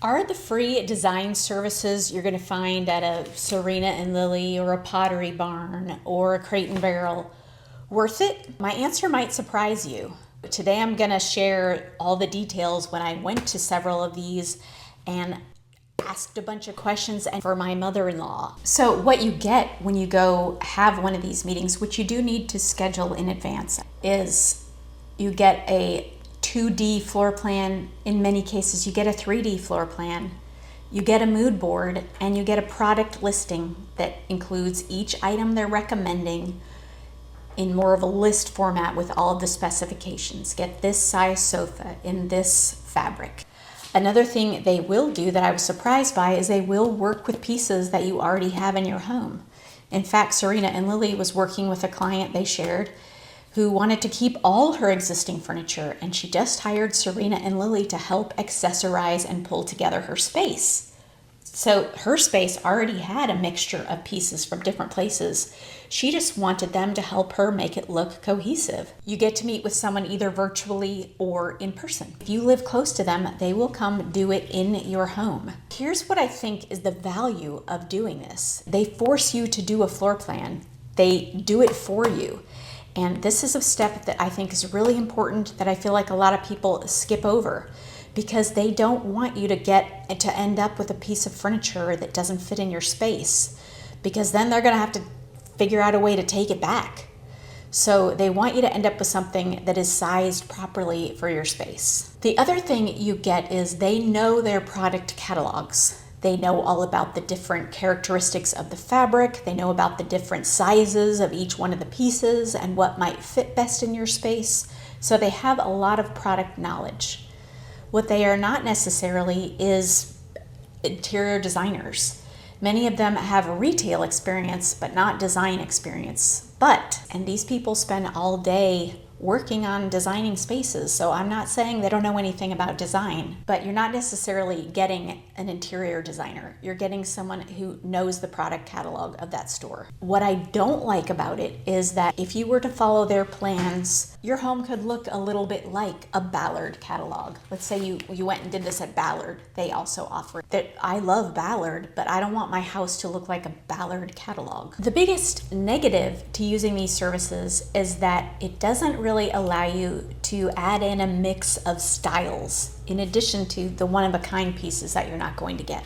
Are the free design services you're going to find at a Serena and Lily or a Pottery Barn or a Crate and Barrel worth it? My answer might surprise you. Today I'm going to share all the details when I went to several of these and asked a bunch of questions and for my mother-in-law. So what you get when you go have one of these meetings, which you do need to schedule in advance, is you get a 2D floor plan. In many cases, you get a 3D floor plan. You get a mood board and you get a product listing that includes each item they're recommending in more of a list format with all of the specifications. Get this size sofa in this fabric. Another thing they will do that I was surprised by is they will work with pieces that you already have in your home. In fact, Serena and Lily was working with a client they shared who wanted to keep all her existing furniture, and she just hired Serena and Lily to help accessorize and pull together her space. So her space already had a mixture of pieces from different places. She just wanted them to help her make it look cohesive. You get to meet with someone either virtually or in person. If you live close to them, they will come do it in your home. Here's what I think is the value of doing this. They force you to do a floor plan. They do it for you. And this is a step that I think is really important that I feel like a lot of people skip over because they don't want you to end up with a piece of furniture that doesn't fit in your space, because then they're going to have to figure out a way to take it back. So they want you to end up with something that is sized properly for your space. The other thing you get is they know their product catalogs. They know all about the different characteristics of the fabric. They know about the different sizes of each one of the pieces and what might fit best in your space. So they have a lot of product knowledge. What they are not necessarily is interior designers. Many of them have retail experience, but not design experience. And these people spend all day working on designing spaces. So I'm not saying they don't know anything about design, but you're not necessarily getting an interior designer. You're getting someone who knows the product catalog of that store. What I don't like about it is that if you were to follow their plans, your home could look a little bit like a Ballard catalog. Let's say you went and did this at Ballard. They also offer that. I love Ballard, but I don't want my house to look like a Ballard catalog. The biggest negative to using these services is that it doesn't really allow you to add in a mix of styles in addition to the one-of-a-kind pieces that you're not going to get.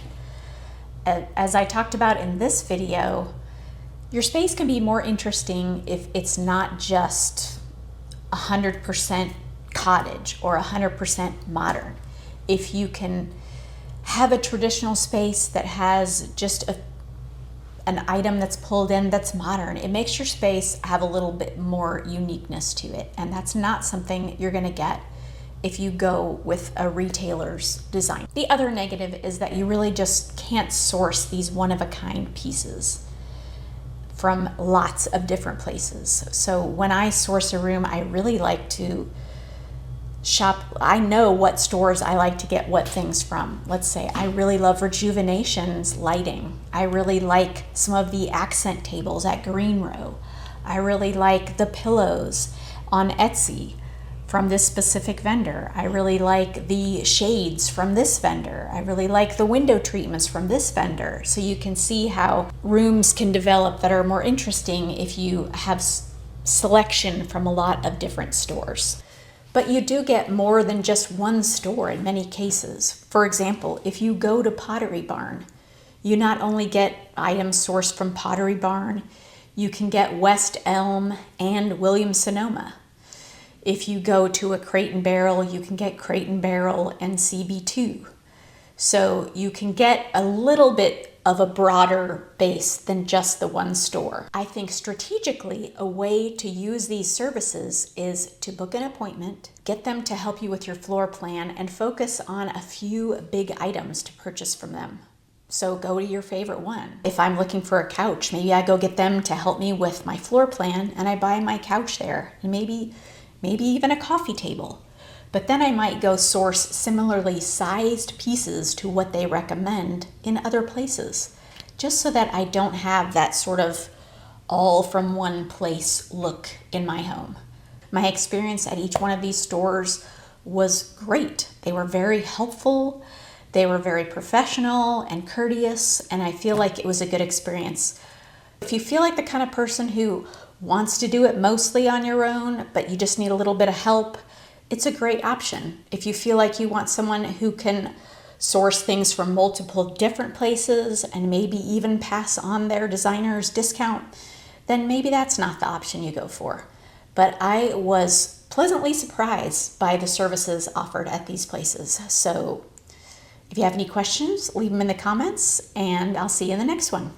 As I talked about in this video, your space can be more interesting if it's not just 100% cottage or 100% modern. If you can have a traditional space that has just an item that's pulled in that's modern, it makes your space have a little bit more uniqueness to it. And that's not something you're gonna get if you go with a retailer's design. The other negative is that you really just can't source these one-of-a-kind pieces from lots of different places. So when I source a room, I really like to shop. I know what stores I like to get what things from. Let's say I really love Rejuvenation's lighting. I really like some of the accent tables at Green Row. I really like the pillows on Etsy from this specific vendor. I really like the shades from this vendor. I really like the window treatments from this vendor. So you can see how rooms can develop that are more interesting if you have selection from a lot of different stores. But you do get more than just one store in many cases. For example, if you go to Pottery Barn, you not only get items sourced from Pottery Barn, you can get West Elm and Williams Sonoma. If you go to a Crate and Barrel, you can get Crate and Barrel and CB2. So you can get a little bit of a broader base than just the one store. I think strategically, a way to use these services is to book an appointment, get them to help you with your floor plan, and focus on a few big items to purchase from them. So go to your favorite one. If I'm looking for a couch, maybe I go get them to help me with my floor plan and I buy my couch there, and maybe even a coffee table. But then I might go source similarly sized pieces to what they recommend in other places, just so that I don't have that sort of all from one place look in my home. My experience at each one of these stores was great. They were very helpful. They were very professional and courteous, and I feel like it was a good experience. If you feel like the kind of person who wants to do it mostly on your own, but you just need a little bit of help, it's a great option. If you feel like you want someone who can source things from multiple different places and maybe even pass on their designer's discount, then maybe that's not the option you go for. But I was pleasantly surprised by the services offered at these places. So if you have any questions, leave them in the comments, and I'll see you in the next one.